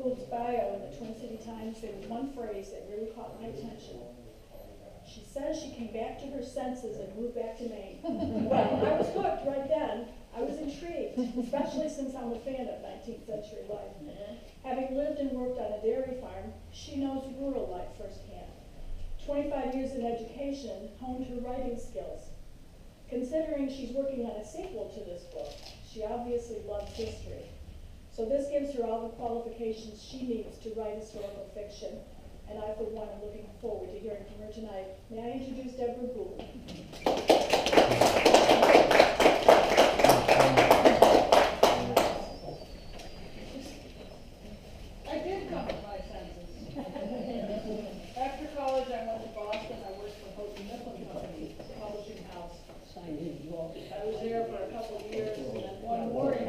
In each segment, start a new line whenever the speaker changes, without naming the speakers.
Gould's bio in the Twin City Times, there was one phrase that really caught my attention. She says she came back to her senses and moved back to Maine. Well, I was hooked right then. I was intrigued, especially since I'm a fan of 19th century life. Having lived and worked on a dairy farm, she knows rural life firsthand. 25 years in education honed her writing skills. Considering she's working on a sequel to this book, she obviously loves history. So this gives her all the qualifications she needs to write historical fiction. And I, for one, am looking forward to hearing from her tonight. May I introduce Deborah Gould?
I did come to my senses. After college, I went to Boston. I worked for Houghton Mifflin Company, publishing house. I was there for a couple of years, and then one morning,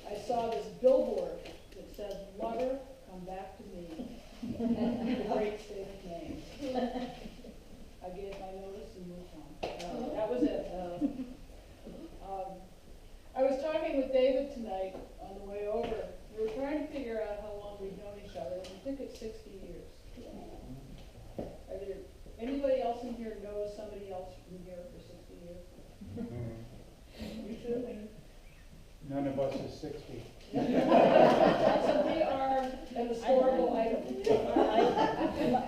I saw this billboard that said, "Mother, come back to me." The great state of Maine. I gave my notice and moved on. That was it. I was talking with David tonight on the way over. We were trying to figure out how long we've known each other, and I think it's 60 years. Are there anybody else in here knows somebody else from here for 60 years? You too?
None of us is 60.
So we are an historical item.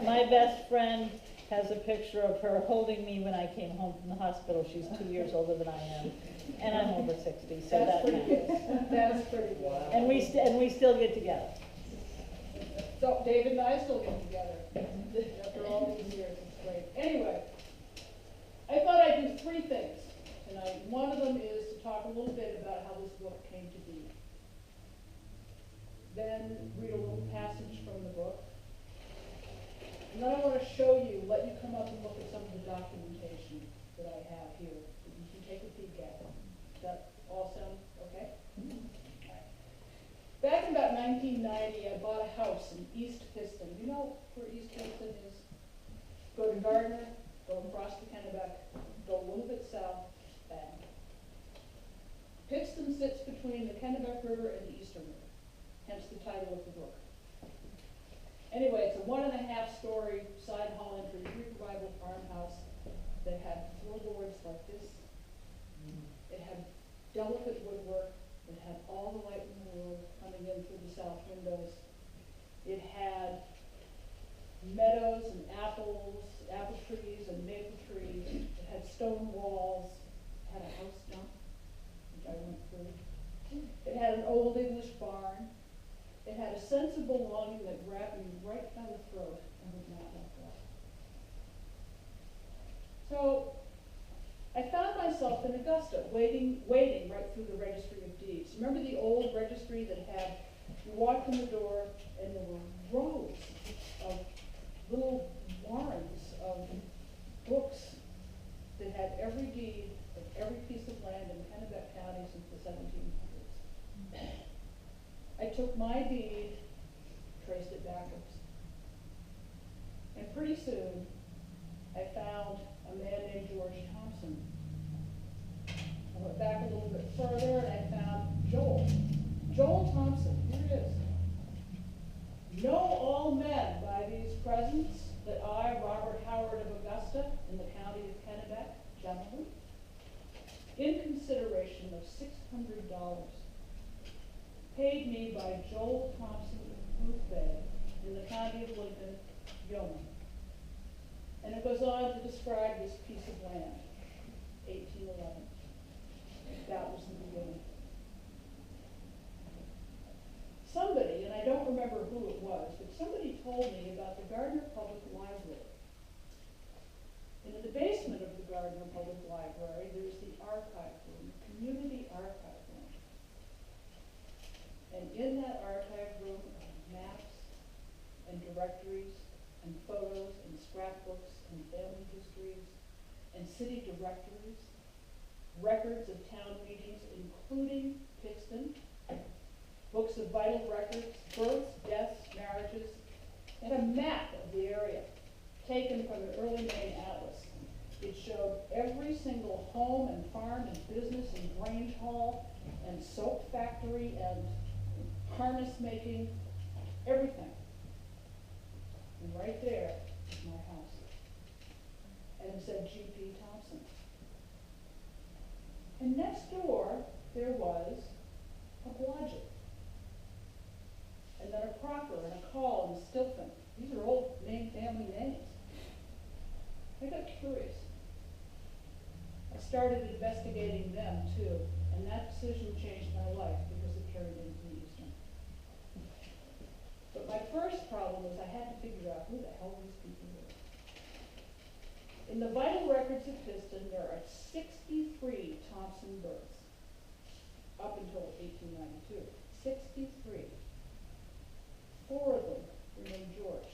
My best friend has a picture of her holding me when I came home from the hospital. She's 2 years older than I am, and I'm over 60, so
That's
that
pretty
counts.
good. That's pretty good.
And we still get together.
So David and I still get together after all these years. It's great. Anyway, I thought I'd do three things tonight. One of them is to talk a little bit about how this book came to be. Then read a little passage from the book. And then I want to show you, let you come up and look at some of the documentation that I have here that you can take a peek at. Does that all sound okay? Back in about 1990, I bought a house in East Piston. You know where East Piston is? Go to Gardner, go across the Kennebec, go a little bit south, bang. Pittston sits between the Kennebec River and the Eastern River, hence the title of the book. Anyway, it's a 1.5-story side hall entry, Greek Revival farmhouse that had floorboards like this. It had delicate woodwork. It had all the light in the world coming in through the south windows. It had meadows and apple trees and maple trees. It had stone walls. It had a house dump, which I went through. It had an old English barn. It had a sense of belonging that grabbed me right by the throat and would not let go. So I found myself in Augusta, waiting right through the Registry of Deeds. Remember the old registry that had, you walked in the door and there were rows of little warrens of books that had every deed of every piece of land in Kennebec County since the 1700s. I took my deed, traced it backwards. And pretty soon, I found a man named George Thompson. I went back a little bit further and I found Joel. Joel Thompson, here it is. Know all men by these presents that I, Robert Howard of Augusta, in the county of Kennebec, gentlemen, in consideration of $600, paid me by Joel Thompson of Booth Bay, in the county of Lincoln, yeoman. And it goes on to describe this piece of land, 1811. That was the beginning. Somebody, and I don't remember who it was, but somebody told me about the Gardner Public Library. And in the basement of the Gardner Public Library, there's the archive room, the community archive room. And in that archive room are maps and directories and photos and scrapbooks and family histories and city directories, records of town meetings, including Pittston, books of vital records, births, deaths, marriages, and a map of the area taken from the early Maine Atlas. It showed every single home and farm and business and grange hall and soap factory and harness making everything. And right there is my house. And it said G.P. Thompson. And next door, there was a Blodgett. And then a Crocker and a Call and a Stilton. These are old Maine family names. I got curious. I started investigating them too, and that decision changed my life because it carried into the Eastern. But my first problem was I had to figure out who the hell these people were. In the vital records of Piston, there are 63 Thompson births up until 1892. 63. 4 of them were named George.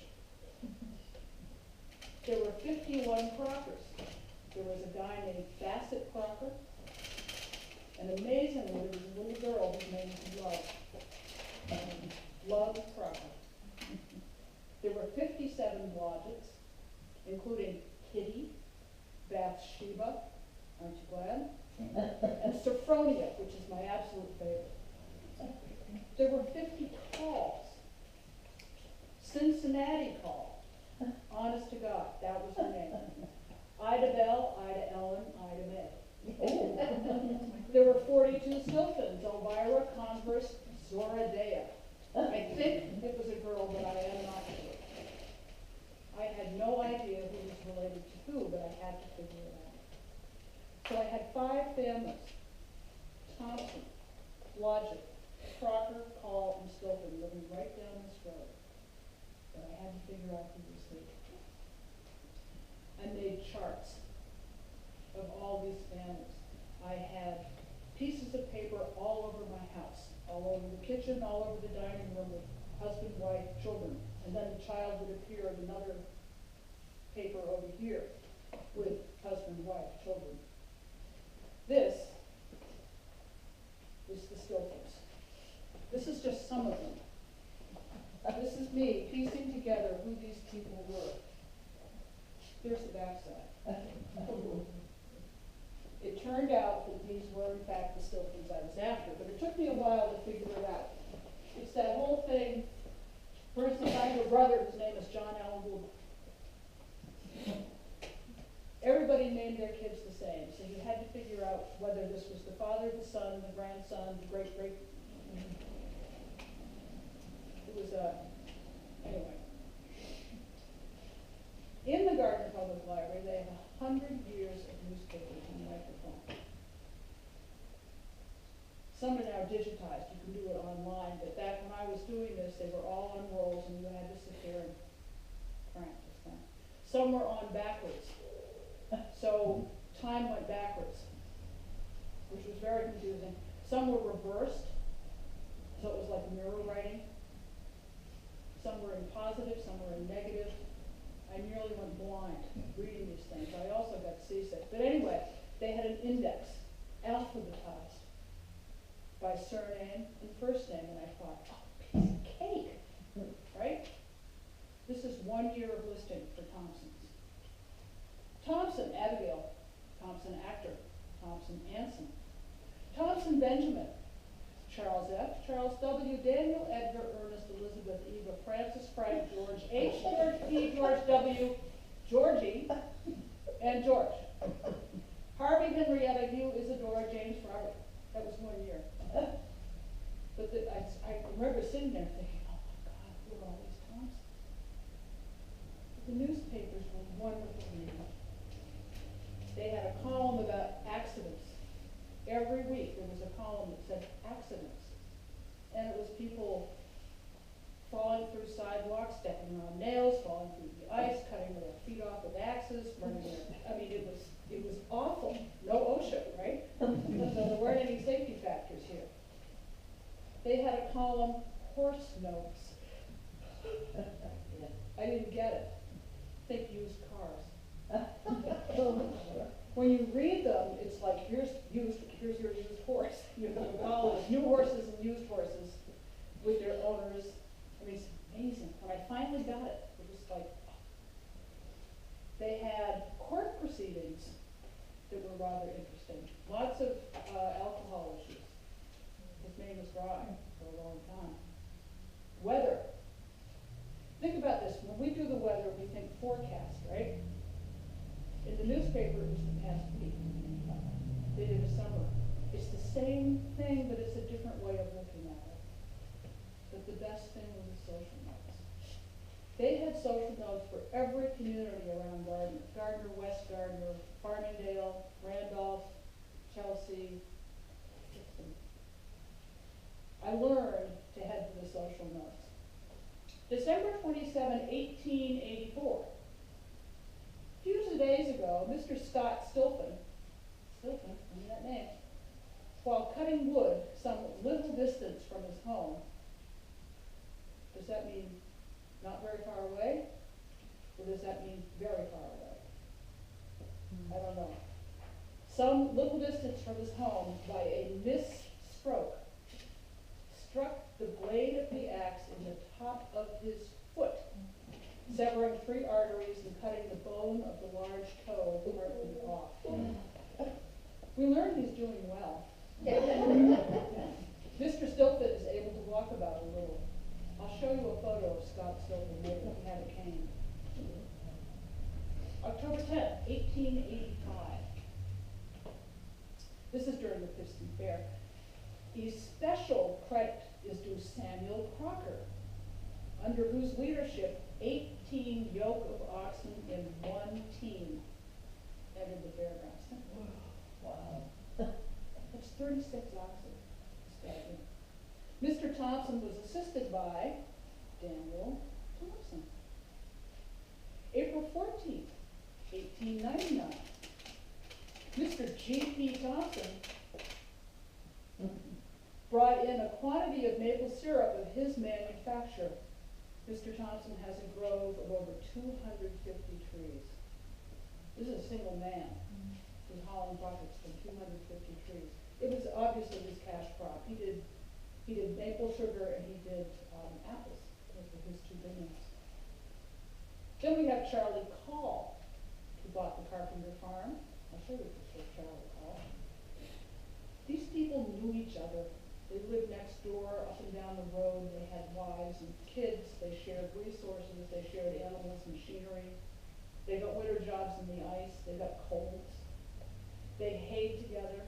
There were 51 Crockers. There was a guy named Bassett Crocker, and amazingly, there was a little girl whose name was Love. Love Crocker. There were 57 Blodgetts, including Kitty, Bathsheba, aren't you glad? And Sophronia, which is my absolute favorite. There were 50 Calls. Cincinnati Call. Honest to God, that was her name. Ida Bell, Ida Ellen, Ida May. There were 42 Stiltons, Elvira, Converse, Zora Dea. I think it was a girl, but I am not sure. I had no idea who was related to who, but I had to figure it out. So I had 5 families: Thompson, Blodgett, Crocker, Call, and Stilton living right down this road. But I had to figure out who was who. I made charts of all these families. I had pieces of paper all over my house, all over the kitchen, all over the dining room with husband, wife, children. And then the child would appear in another paper over here with husband, wife, children. This is the Stiltons. This is just some of them. This is me piecing together who these people were. Here's the backside. It turned out that these were, in fact, the Stiltons I was after, but it took me a while to figure it out. It's that whole thing. For instance, I have a brother whose name is John Allen Gould. Everybody named their kids the same, so you had to figure out whether this was the father, the son, the grandson, the great-great. It was anyway. In the Gardner Public Library, they have 100 years of newspapers and microphone. Some are now digitized. You can do it online, but back when I was doing this, they were all on rolls, and you had to sit there and practice them. Some were on backwards, so time went backwards, which was very confusing. Some were reversed, so it was like mirror writing. Some were in positive, some were in negative. I nearly went blind reading these things. I also got seasick. But anyway, they had an index, alphabetized by surname and first name, and I thought, oh, piece of cake, right? This is 1 year of listing for Thompsons. Thompson, Abigail. Thompson, actor. Thompson, Anson. Thompson, Benjamin. Charles F., Charles W., Daniel, Edgar, Ernest, Elizabeth, Eva, Francis, Frank, George H., George P., George W., Georgie, and George. Harvey, Henrietta, Hugh, Isadora, James, Robert. That was 1 year. But I remember sitting there thinking, oh my God, who are all these Thompsons? The newspapers were wonderful reading. They had a column about accidents. Every week there was a column that said accidents. And it was people falling through sidewalks, stepping on nails, falling through the ice, cutting their feet off with axes, burning their, I mean, it was awful. No OSHA, right? So there weren't any safety factors here. They had a column, horse notes. I didn't get it. Think used cars. When you read them, it's like, here's your used horse. You know, all new horses and used horses with their owners. I mean, it's amazing. When I finally got it, it was like, they had court proceedings that were rather interesting. Lots of alcohol issues. His name was dry for a long time. Weather. social notes. They had social notes for every community around Gardner. Gardner, West Gardner, Farmingdale, Randolph, Chelsea. I learned to head for the social notes. December 27, 1884. A few days ago, Mr. Scott Stilphin, remember that name, while cutting wood some little distance from his home. Does that mean not very far away? Or does that mean very far away? I don't know. Some little distance from his home, by a misstroke, struck the blade of the axe in the top of his foot, severing 3 arteries and cutting the bone of the large toe partly off. We learned he's doing well. Mr. Stilphin is able to walk about a little. I'll show you a photo of Scott Stilphin later. He had a cane. October 10th, 1885. This is during the Pittston Fair. A special credit is due Samuel Crocker, under whose leadership 18 yoke of oxen in one team entered the fairgrounds. Wow. That's 36 oxen. Staggering. Mr. Thompson was assisted by Daniel Thompson. April 14th, 1899. Mr. G.P. Thompson brought in a quantity of maple syrup of his manufacture. Mr. Thompson has a grove of over 250 trees. This is a single man who's hauling buckets from 250 trees. It was obviously his cash crop. He did maple sugar and he did apples. Those were his 2 vineyards. Then we have Charlie Call, who bought the Carpenter Farm. I'll show you a picture of Charlie Call. These people knew each other. They lived next door, up and down the road. They had wives and kids. They shared resources. They shared animals, machinery. They got winter jobs in the ice. They got colds. They hayed together.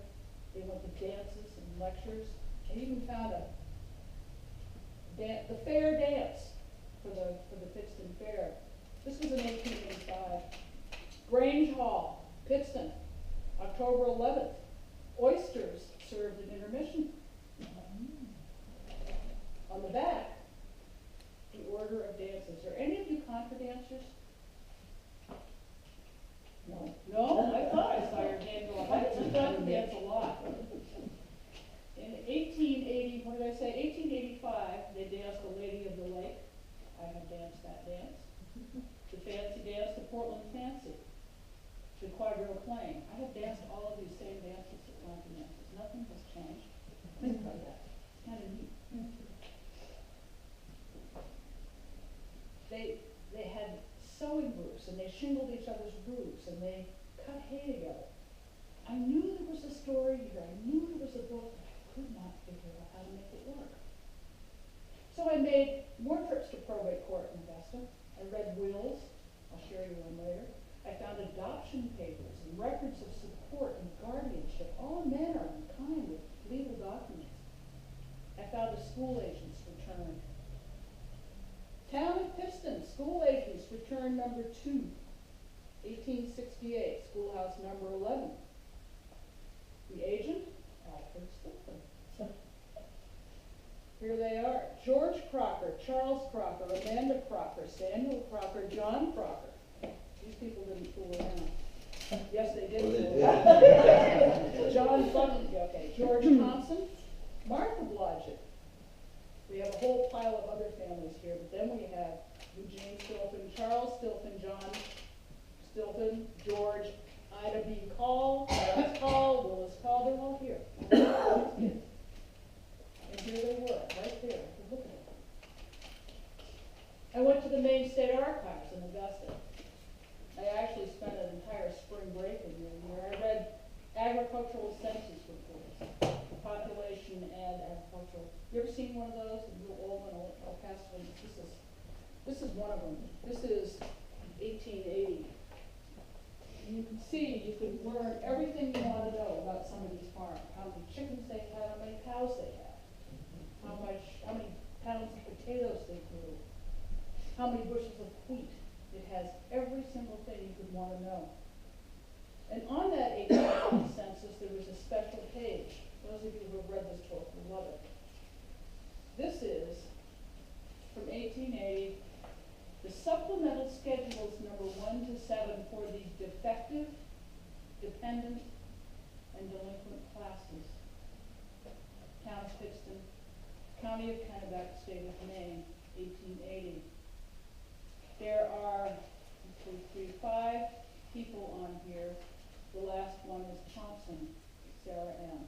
They went to dances and lectures. They even found the fair dance for the Pittston Fair. This was in 1885. Grange Hall, Pittston, October 11th. Oysters served at intermission. On the back, the order of dances. Are any of you contra dancers? No. No? I thought I saw your hand go up. I used to contra dance a lot. In 1880, what did I say? 1885, they danced the Lady of the Lake. I have danced that dance. The fancy dance, the Portland Fancy. The Quadrille Plain. I have danced all of these same dances at contra dances. Nothing has changed. Think about that. It's kind of neat. They had sewing roofs and they shingled each other's roofs and they cut hay together. I knew there was a story here. I knew there was a book, but I could not figure out how to make it work. So I made more trips to probate court in Augusta. I read wills. I'll share you one later. I found adoption papers and records of support and guardianship, all manner and kind of legal documents. I found a school agent's return. Town of Pittston, school agent's return number 2, 1868, schoolhouse number 11. The agent, Alfred Stilphin. Here they are. George Crocker, Charles Crocker, Amanda Crocker, Samuel Crocker, John Crocker. These people didn't fool around. Yes, they did fool around. John Buckley, okay. George Thompson, Martha Blodgett. We have a whole pile of other families here, but then we have Eugene Stilphin, Charles Stilphin, John Stilphin, George, Ida B. Call, Clarence Call, Willis Call, they're all here. And here they were, right there. Look at it. I went to the Maine State Archives in Augusta. I actually spent an entire spring break in there where I read agricultural census reports, population and agricultural. You ever seen one of those? A little old one, I'll pass one. This is one of them. This is 1880. And you can see, you can learn everything you want to know about somebody's farm. How many chickens they have, how many cows they have, how many pounds of potatoes they grew, how many bushels of wheat. It has every single thing you could want to know. And on that 1880 census, there was a special page. Those of you who have read this book will love it. This is, from 1880, the supplemental schedules number 1 to 7 for the defective, dependent, and delinquent classes. Town of Pittston, County of Kennebec, State of Maine, 1880. There are 5 people on here. The last one is Thompson, Sarah M.